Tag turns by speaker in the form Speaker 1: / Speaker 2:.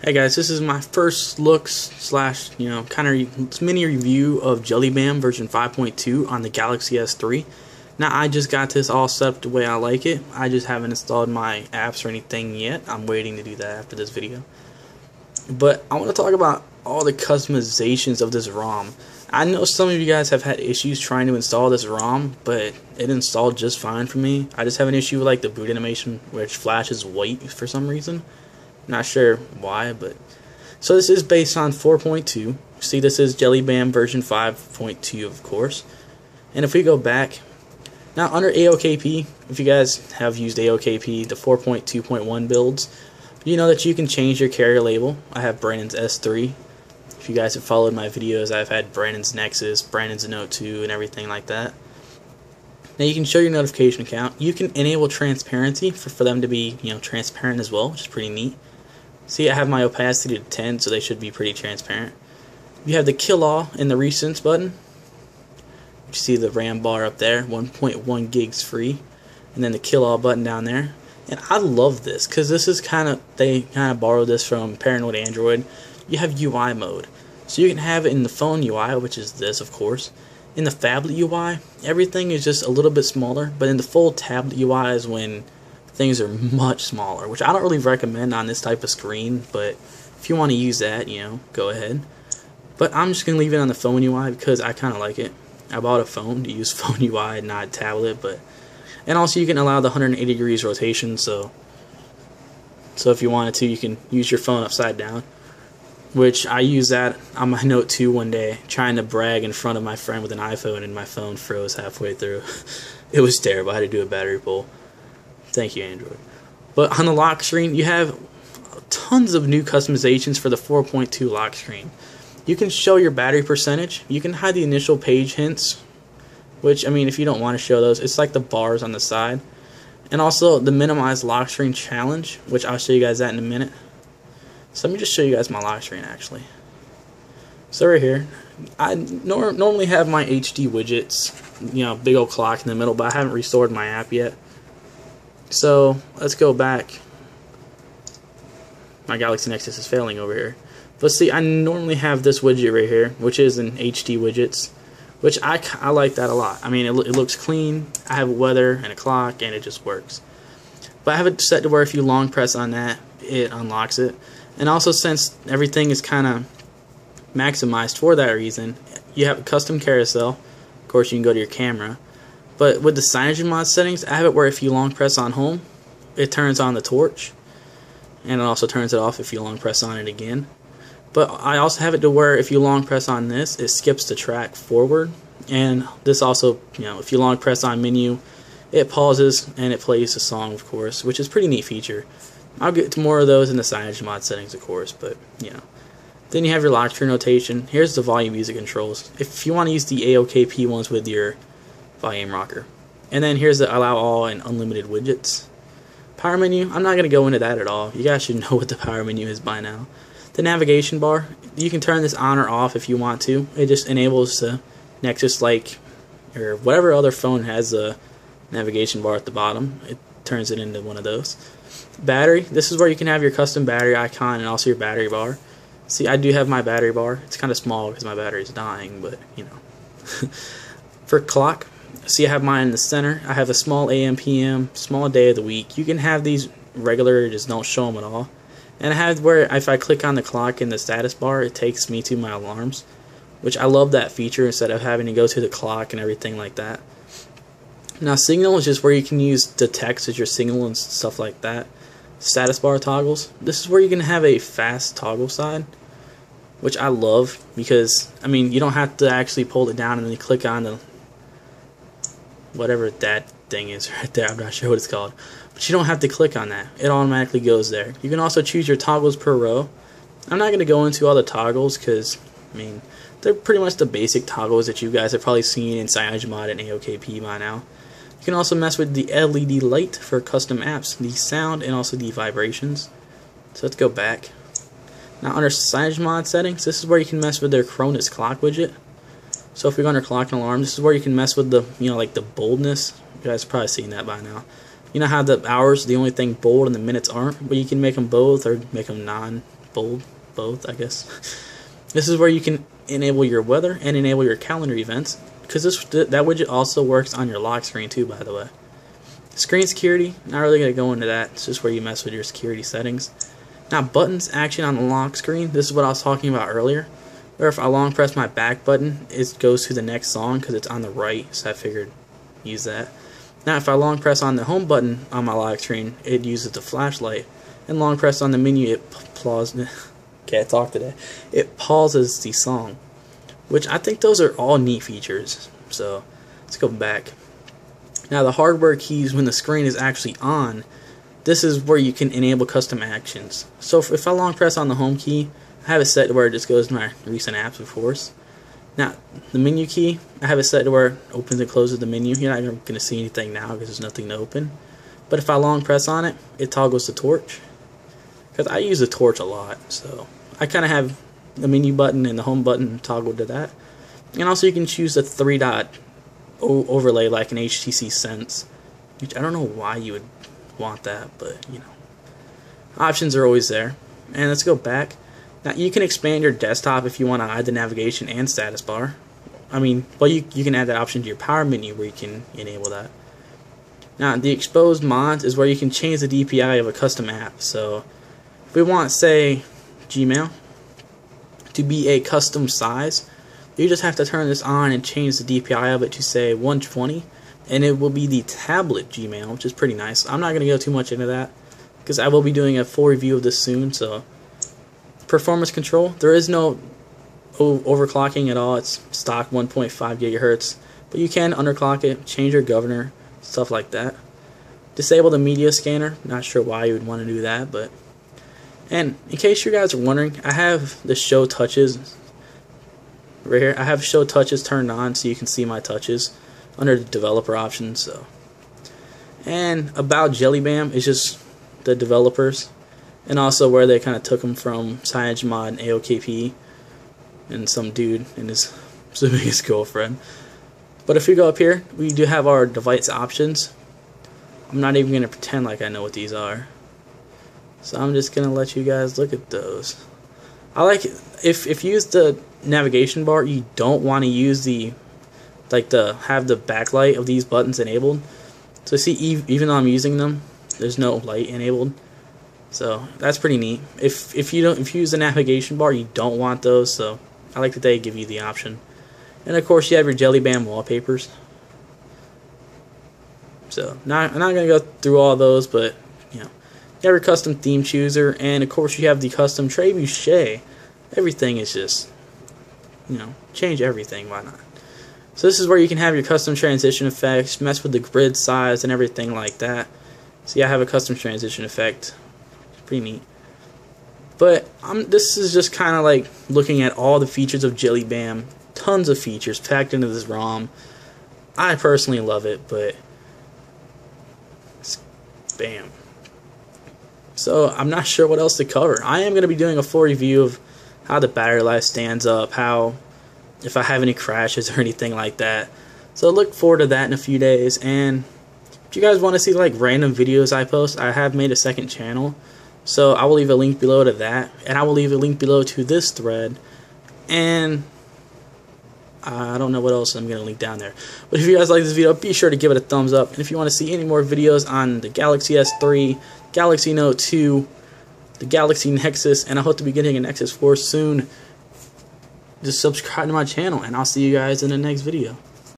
Speaker 1: Hey guys, this is my first looks slash, kind of mini review of JellyBAM version 5.2 on the Galaxy S3. Now, I just got this all set up the way I like it. I just haven't installed my apps or anything yet. I'm waiting to do that after this video. But I want to talk about all the customizations of this ROM. I know some of you guys have had issues trying to install this ROM, but it installed just fine for me. I just have an issue with like the boot animation, which flashes white for some reason. Not sure why, but so this is based on 4.2. See, this is JellyBAM version 5.2, of course. And if we go back now under AOKP, if you guys have used AOKP, the 4.2.1 builds, you know that you can change your carrier label. I have Brandon's S3. If you guys have followed my videos, I've had Brandon's Nexus, Brandon's Note 2, and everything like that. Now you can show your notification count. You can enable transparency for them to be, transparent as well, which is pretty neat. See, I have my opacity to 10, so they should be pretty transparent. You have the kill all and the recents button. You see the RAM bar up there, 1.1 gigs free, and then the kill all button down there. And I love this because this is they kind of borrowed this from Paranoid Android. You have UI mode, so you can have it in the phone UI, which is this, of course. In the phablet UI, everything is just a little bit smaller, but in the full tablet UI is when things are much smaller, which I don't really recommend on this type of screen, but if you want to use that, go ahead. But I'm just going to leave it on the phone UI because I kind of like it. I bought a phone to use phone UI, not tablet, and also you can allow the 180 degrees rotation, so if you wanted to, you can use your phone upside down, which I used that on my Note 2 one day, trying to brag in front of my friend with an iPhone, and my phone froze halfway through. It was terrible. I had to do a battery pull. Thank you, Android. But on the lock screen, you have tons of new customizations for the 4.2 lock screen. You can show your battery percentage. You can hide the initial page hints, which, if you don't want to show those, it's like the bars on the side. And also the minimize lock screen challenge, which I'll show you guys that in a minute. So let me just show you guys my lock screen, actually. So right here, I normally have my HD widgets, big old clock in the middle, but I haven't restored my app yet. So let's go back. My Galaxy Nexus is failing over here. But see, I normally have this widget right here, which is an HD widgets, which I like that a lot. It looks clean. I have weather and a clock, and it just works. But I have it set to where if you long press on that, it unlocks it. And also, since everything is kind of maximized for that reason, you have a custom carousel. Of course, you can go to your camera. But with the CyanogenMod settings, I have it where if you long press on home, it turns on the torch. And it also turns it off if you long press on it again. But I also have it to where if you long press on this, it skips the track forward. And this also, if you long press on menu, it pauses and it plays a song, of course, which is a pretty neat feature. I'll get to more of those in the CyanogenMod settings, of course, but, Then you have your lock screen rotation. Here's the volume music controls. If you want to use the AOKP ones with your volume rocker. And then here's the allow all and unlimited widgets. Power menu, I'm not going to go into that at all. You guys should know what the power menu is by now. The navigation bar, you can turn this on or off if you want to. It just enables the Nexus or whatever other phone has a navigation bar at the bottom. It turns it into one of those. Battery, this is where you can have your custom battery icon and also your battery bar. See, I do have my battery bar. It's kind of small because my battery is dying, but For clock, see, I have mine in the center. I have a small AM, PM, small day of the week. You can have these regular, just don't show them at all. And I have where if I click on the clock in the status bar, it takes me to my alarms, which I love that feature instead of having to go to the clock and everything like that. Now, signal is just where you can use the text as your signal and stuff like that. Status bar toggles. This is where you can have a fast toggle side, which I love because, you don't have to actually pull it down and then you click on the whatever that thing is right there. I'm not sure what it's called. But you don't have to click on that. It automatically goes there. You can also choose your toggles per row. I'm not going to go into all the toggles because, they're pretty much the basic toggles that you guys have probably seen in CyanogenMod and AOKP by now. You can also mess with the LED light for custom apps, the sound, and also the vibrations. So let's go back. Now under CyanogenMod settings, this is where you can mess with their Cronus clock widget. So if we go under clock and alarm, this is where you can mess with the, like the boldness. You guys have probably seen that by now. You know how the hours are the only thing bold and the minutes aren't? But you can make them both or make them non-bold both, I guess. This is where you can enable your weather and enable your calendar events, because that widget also works on your lock screen too, by the way. Screen security, not really going to go into that. It's just where you mess with your security settings. Now, buttons action on the lock screen. This is what I was talking about earlier, where if I long press my back button, it goes to the next song because it's on the right, so I figured use that. Now, if I long press on the home button on my lock screen, it uses the flashlight, and long press on the menu, it pauses. Can't talk today. It pauses the song, which I think those are all neat features. So let's go back. Now, the hardware keys when the screen is actually on, this is where you can enable custom actions. So if I long press on the home key, I have it set to where it just goes to my recent apps, of course. Now, the menu key, I have it set to where it opens and closes the menu. You're not going to see anything now because there's nothing to open. But if I long press on it, it toggles the torch. Because I use the torch a lot, so I kind of have the menu button and the home button toggled to that. And also you can choose the 3-dot overlay like an HTC Sense, which I don't know why you would want that, but you know, options are always there. And let's go back. Now you can expand your desktop if you want to hide the navigation and status bar. I mean, well, you can add that option to your power menu where you can enable that. Now the exposed mods is where you can change the DPI of a custom app. So if we want, say, Gmail to be a custom size, you just have to turn this on and change the DPI of it to, say, 120, and it will be the tablet Gmail, which is pretty nice. I'm not going to go too much into that because I will be doing a full review of this soon. So performance control, there is no overclocking at all. It's stock 1.5 gigahertz, but you can underclock it, change your governor, stuff like that. Disable the media scanner, not sure why you would want to do that, but. And in case you guys are wondering, I have the show touches right here. I have show touches turned on so you can see my touches under the developer options. So, and about JellyBAM is just the developers, and also where they kind of took them from CyanogenMod and AOKP and some dude and his girlfriend. But if we go up here, we do have our device options. I'm not even going to pretend like I know what these are. So I'm just gonna let you guys look at those. I like it. If you use the navigation bar, you don't want to use have the backlight of these buttons enabled. So see, even though I'm using them, there's no light enabled. So that's pretty neat. If you use the navigation bar, you don't want those. So I like that they give you the option. And of course, you have your JellyBAM wallpapers. So I'm not gonna go through all those, but you know. You have your custom theme chooser, and of course you have the custom trebuchet. Everything is just, you know, change everything, why not? So this is where you can have your custom transition effects, mess with the grid size and everything like that. See, I have a custom transition effect. It's pretty neat. But this is just kind of like looking at all the features of JellyBAM. Tons of features packed into this ROM. I personally love it, but bam. So I'm not sure what else to cover. I am going to be doing a full review of how the battery life stands up, if I have any crashes or anything like that. So look forward to that in a few days. And if you guys want to see like random videos I post, I have made a second channel. So I will leave a link below to that, and I will leave a link below to this thread. And I don't know what else I'm going to link down there. But if you guys like this video, be sure to give it a thumbs up. And if you want to see any more videos on the Galaxy S3, Galaxy Note 2, the Galaxy Nexus, and I hope to be getting a Nexus 4 soon, just subscribe to my channel, and I'll see you guys in the next video.